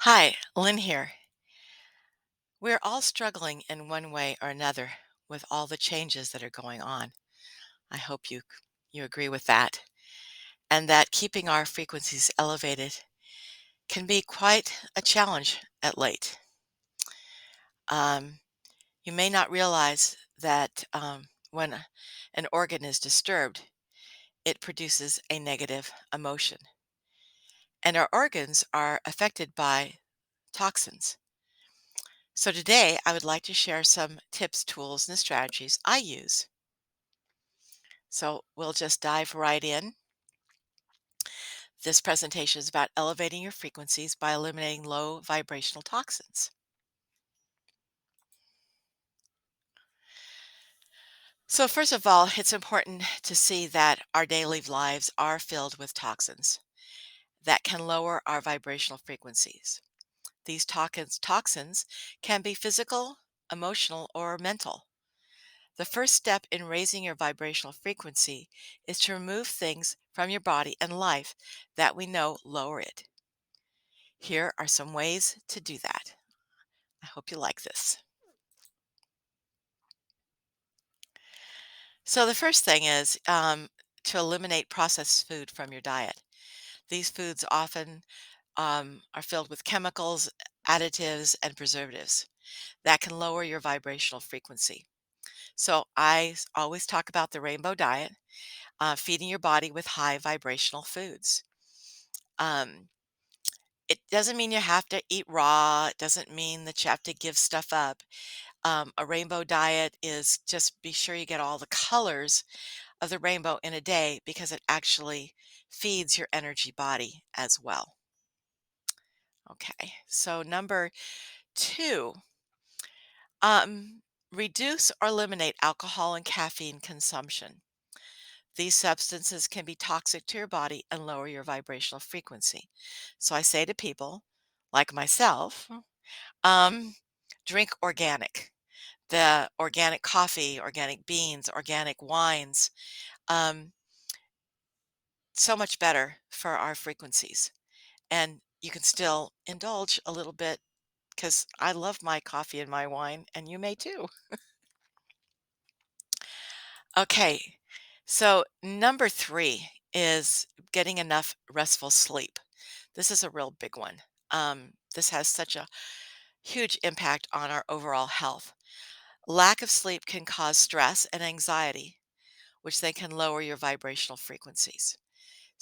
Hi, Lynn here. We're all struggling in one way or another with all the changes that are going on. I hope you agree with that. And that keeping our frequencies elevated can be quite a challenge at late. Um, you may not realize that when an organ is disturbed, it produces a negative emotion. And our organs are affected by toxins. So today, I would like to share some tips, tools, and strategies I use. So we'll just dive right in. This presentation is about elevating your frequencies by eliminating low vibrational toxins. So, first of all, it's important to see that our daily lives are filled with toxins that can lower our vibrational frequencies. These toxins can be physical, emotional, or mental. The first step in raising your vibrational frequency is to remove things from your body and life that we know lower it. Here are some ways to do that. I hope you like this. So, the first thing is to eliminate processed food from your diet. These foods often are filled with chemicals, additives, and preservatives that can lower your vibrational frequency. So, always talk about the rainbow diet, feeding your body with high vibrational foods. Um, it doesn't mean you have to eat raw, it doesn't mean that you have to give stuff up. A rainbow diet is just be sure you get all the colors of the rainbow in a day because it actually feeds your energy body as well. Okay, so number two, reduce or eliminate alcohol and caffeine consumption. These substances can be toxic to your body and lower your vibrational frequency. So I say to people like myself, um, drink organic. The organic coffee, organic beans, organic wines, um, so much better for our frequencies. And you can still indulge a little bit because I love my coffee and my wine, and you may too. Okay, so number three is getting enough restful sleep. This is a real big one. This has such a huge impact on our overall health. Lack of sleep can cause stress and anxiety, which then can lower your vibrational frequencies.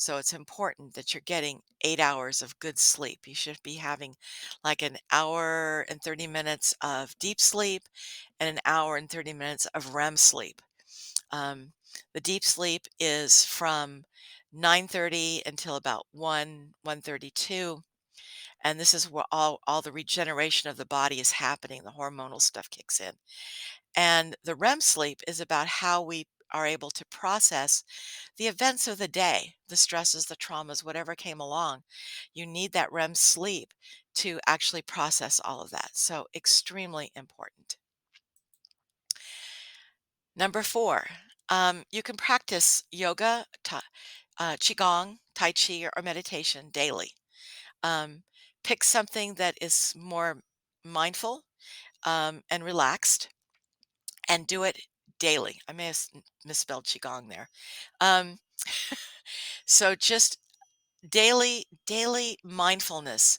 So it's important that you're getting 8 hours of good sleep. You should be having like an hour and 30 minutes of deep sleep and an hour and 30 minutes of REM sleep. Um, the deep sleep is from 9:30 until about 1:32, and this is where all the regeneration of the body is happening. The hormonal stuff kicks in. And the REM sleep is about how we are able to process the events of the day, the stresses, the traumas, whatever came along. You need that REM sleep to actually process all of that. So, extremely important. Number four, you can practice yoga, qigong, tai chi, or meditation daily. Um, Pick something that is more mindful and relaxed and do it daily. I may have misspelled qigong there. Um, so just daily mindfulness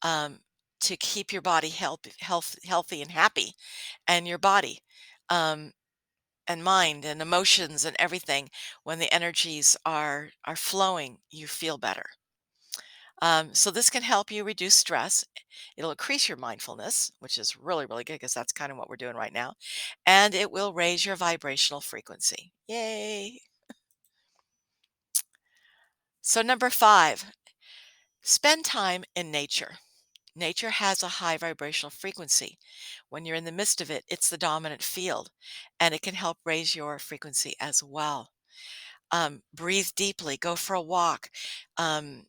um, to keep your body healthy and happy, and your body um, and mind and emotions and everything. When the energies are flowing, you feel better. So this can help you reduce stress. It'll increase your mindfulness, which is really good because that's kind of what we're doing right now, and it will raise your vibrational frequency. Yay! So number five, spend time in nature. Nature has a high vibrational frequency. When you're in the midst of it, it's the dominant field, and it can help raise your frequency as well. Breathe deeply, go for a walk, um,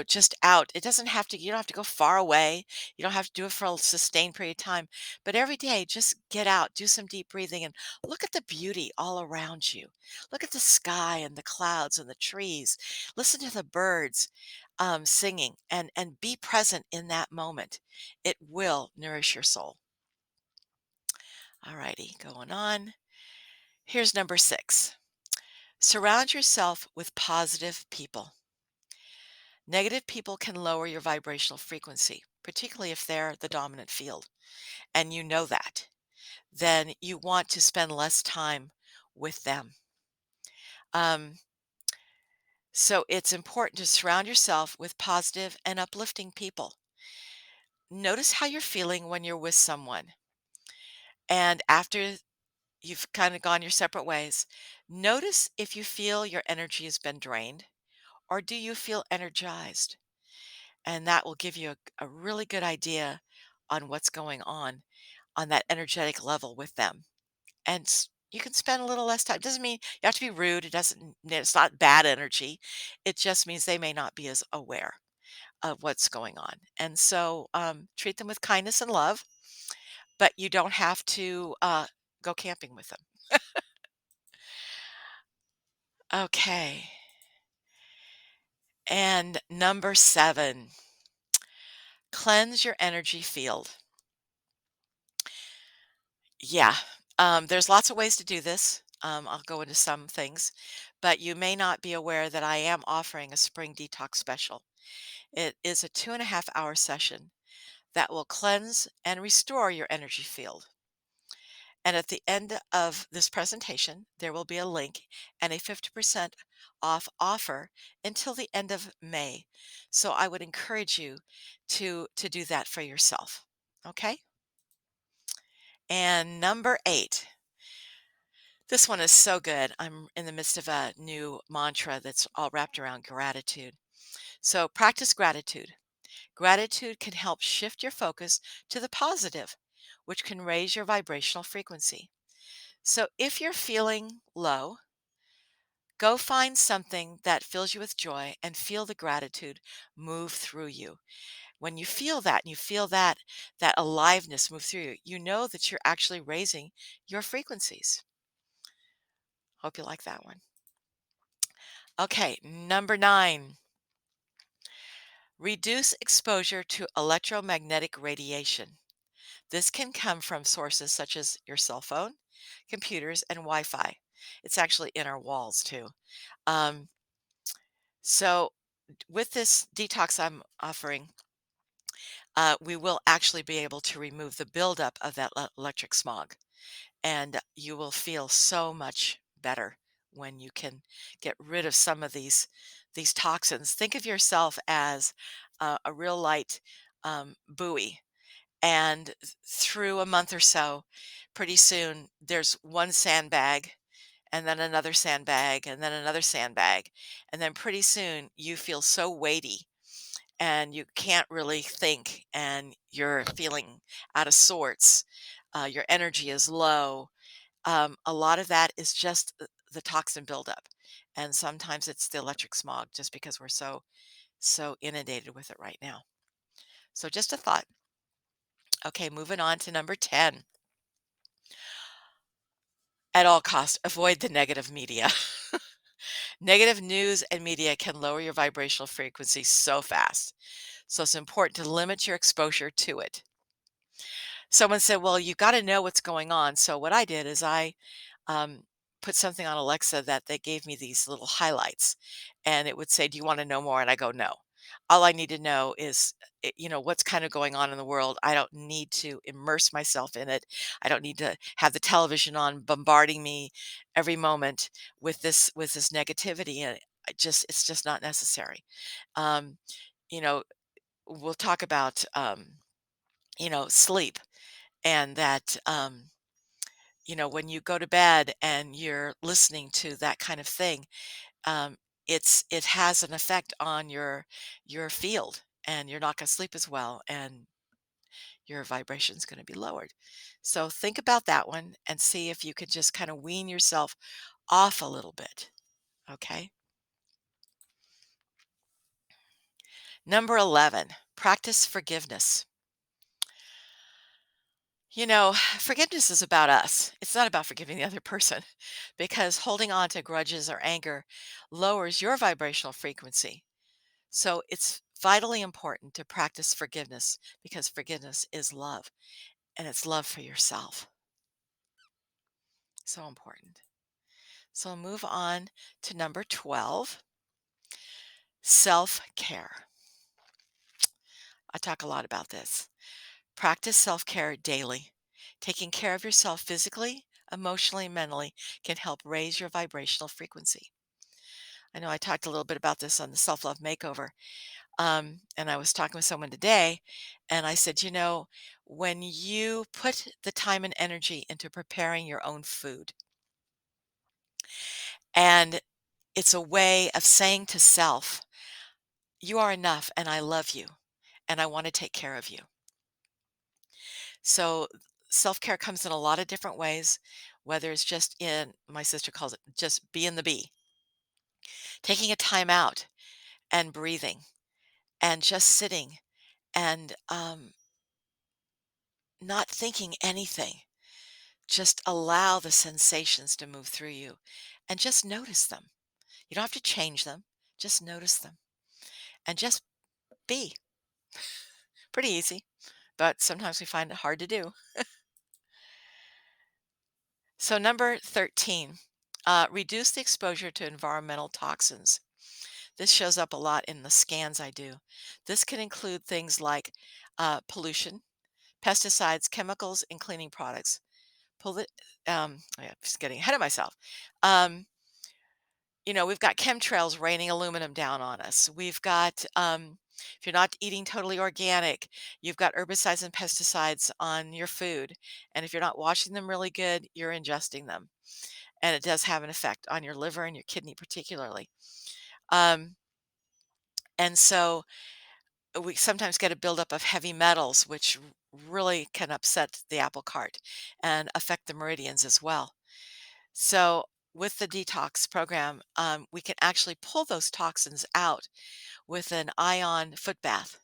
just out. It doesn't have to, you don't have to go far away. You don't have to do it for a sustained period of time, but every day, just get out, do some deep breathing, and look at the beauty all around you. Look at the sky and the clouds and the trees. Listen to the birds. singing, and be present in that moment. It will nourish your soul. All righty, going on. Here's number 6. Surround yourself with positive people. Negative people can lower your vibrational frequency, particularly if they're the dominant field, and you know that. Then you want to spend less time with them. Um, so it's important to surround yourself with positive and uplifting people. Notice how you're feeling when you're with someone. And after you've kind of gone your separate ways, notice if you feel your energy has been drained or do you feel energized? And that will give you a really good idea on what's going on that energetic level with them. And you can spend a little less time. Doesn't mean you have to be rude. It's not bad energy. It just means they may not be as aware of what's going on. And so treat them with kindness and love, but you don't have to go camping with them. Okay. And number 7, cleanse your energy field. Yeah. There's lots of ways to do this. I'll go into some things, but you may not be aware that I am offering a spring detox special. It is a 2.5 hour session that will cleanse and restore your energy field. And at the end of this presentation, there will be a link and a 50% off offer until the end of May. So I would encourage you to do that for yourself. Okay? And number 8. This one is so good. I'm in the midst of a new mantra that's all wrapped around gratitude. So practice gratitude. Gratitude can help shift your focus to the positive, which can raise your vibrational frequency. So if you're feeling low, go find something that fills you with joy and feel the gratitude move through you. When you feel that and you feel that aliveness move through you, you know that you're actually raising your frequencies. Hope you like that one. Okay, number 9. Reduce exposure to electromagnetic radiation. This can come from sources such as your cell phone, computers, and Wi Fi. It's actually in our walls too. Um, so, with this detox I'm offering, we will actually be able to remove the buildup of that electric smog, and you will feel so much better when you can get rid of some of these toxins. Think of yourself as a real light buoy, and through a month or so, pretty soon there's one sandbag and then another sandbag and then another sandbag, and then pretty soon you feel so weighty and you can't really think and you're feeling out of sorts. Your energy is low. A lot of that is just the toxin buildup, and sometimes it's the electric smog just because we're so inundated with it right now. So just a thought. Okay, moving on to number 10. At all costs, avoid the negative media. Negative news and media can lower your vibrational frequency so fast. So it's important to limit your exposure to it. Someone said, "Well, you got to know what's going on." So what I did is I um, put something on Alexa that they gave me these little highlights, and it would say, "Do you want to know more?" And I go, "No. All I need to know is, what's kind of going on in the world. I don't need to immerse myself in it. I don't need to have the television on bombarding me every moment with this negativity. And it's just not necessary." Um, you know, we'll talk about sleep and that. When you go to bed and you're listening to that kind of thing, um, it has an effect on your field, and you're not going to sleep as well, and your vibration is going to be lowered. So think about that one and see if you could just kind of wean yourself off a little bit. Okay. Number 11, practice forgiveness. Forgiveness is about us. It's not about forgiving the other person because holding on to grudges or anger lowers your vibrational frequency. So it's vitally important to practice forgiveness because forgiveness is love and it's love for yourself. So important. So move on to number 12, self care. I talk a lot about this. Practice self care daily. Taking care of yourself physically, emotionally, and mentally can help raise your vibrational frequency. I know I talked a little bit about this on the self love makeover. And I was talking with someone today, and I said, when you put the time and energy into preparing your own food, and it's a way of saying to self, you are enough, and I love you, and I want to take care of you. So, self care comes in a lot of different ways, whether it's just my sister calls it just being the bee, taking a time out and breathing and just sitting and not thinking anything. Just allow the sensations to move through you and just notice them. You don't have to change them, just notice them and just be. Pretty easy, but sometimes we find it hard to do. So, number 13, reduce the exposure to environmental toxins. This shows up a lot in the scans I do. This can include things like pollution, pesticides, chemicals, and cleaning products. Oh yeah, just getting ahead of myself. Um, we've got chemtrails raining aluminum down on us. We've got, if you're not eating totally organic, you've got herbicides and pesticides on your food. And if you're not washing them really good, you're ingesting them. And it does have an effect on your liver and your kidney, particularly. Um, and so we sometimes get a buildup of heavy metals, which really can upset the apple cart and affect the meridians as well. So, with the detox program, we can actually pull those toxins out with an ion foot bath.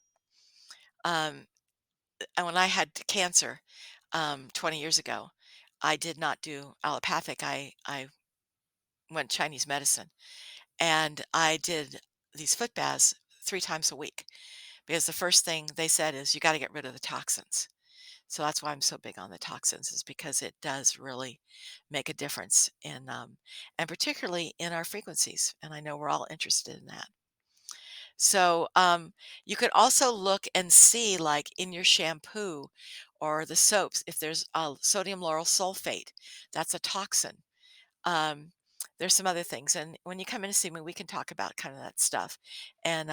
Um, and when I had cancer 20 years ago, I did not do allopathic. I went Chinese medicine and I did these foot baths 3 times a week because the first thing they said is you got to get rid of the toxins. So that's why I'm so big on the toxins is because it does really make a difference and particularly in our frequencies. And I know we're all interested in that. So you could also look and see, like in your shampoo or the soaps, if there's sodium lauryl sulfate, that's a toxin. Um, there's some other things, and when you come in to see me, we can talk about kind of that stuff, and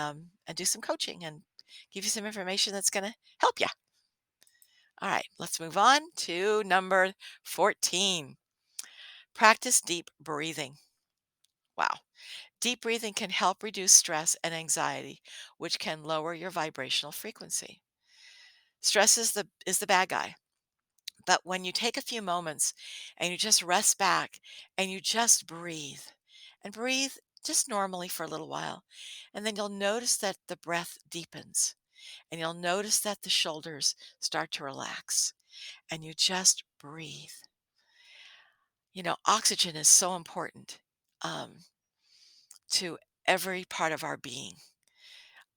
do some coaching and give you some information that's going to help you. All right, let's move on to number 14. Practice deep breathing. Wow. Deep breathing can help reduce stress and anxiety, which can lower your vibrational frequency. Stress is the bad guy. But when you take a few moments and you just rest back and you just breathe just normally for a little while, and then you'll notice that the breath deepens and you'll notice that the shoulders start to relax and you just breathe. Oxygen is so important um, to every part of our being.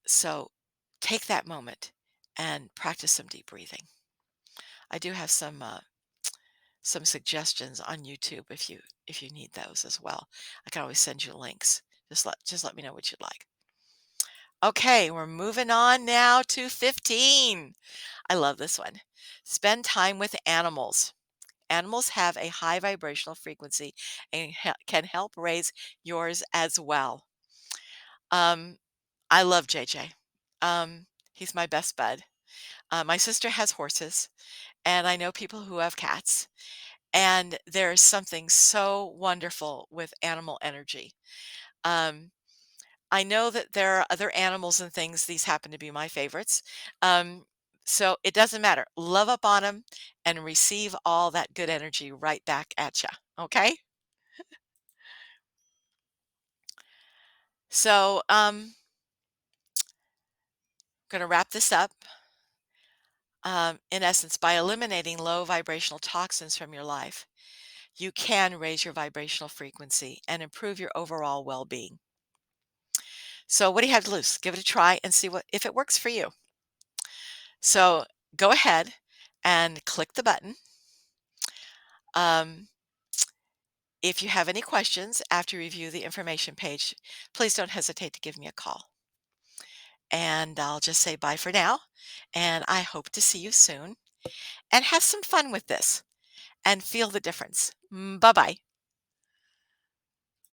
So take that moment and practice some deep breathing. I do have some suggestions on YouTube if you need those as well. I can always send you links. Just let me know what you'd like. Okay, we're moving on now to 15. I love this one. Spend time with animals. Animals have a high vibrational frequency and can help raise yours as well. Um, I love JJ. He's my best bud. My sister has horses, and I know people who have cats. And there is something so wonderful with animal energy. Um, I know that there are other animals and things. These happen to be my favorites. Um, so it doesn't matter. Love up on them and receive all that good energy right back at you. Okay. So going to wrap this up. In essence, by eliminating low vibrational toxins from your life, you can raise your vibrational frequency and improve your overall well being. So what do you have to lose? Give it a try and see what if it works for you. So go ahead and click the button. Um, if you have any questions after you review the information page, please don't hesitate to give me a call. And I'll just say bye for now. And I hope to see you soon and have some fun with this and feel the difference. Bye bye.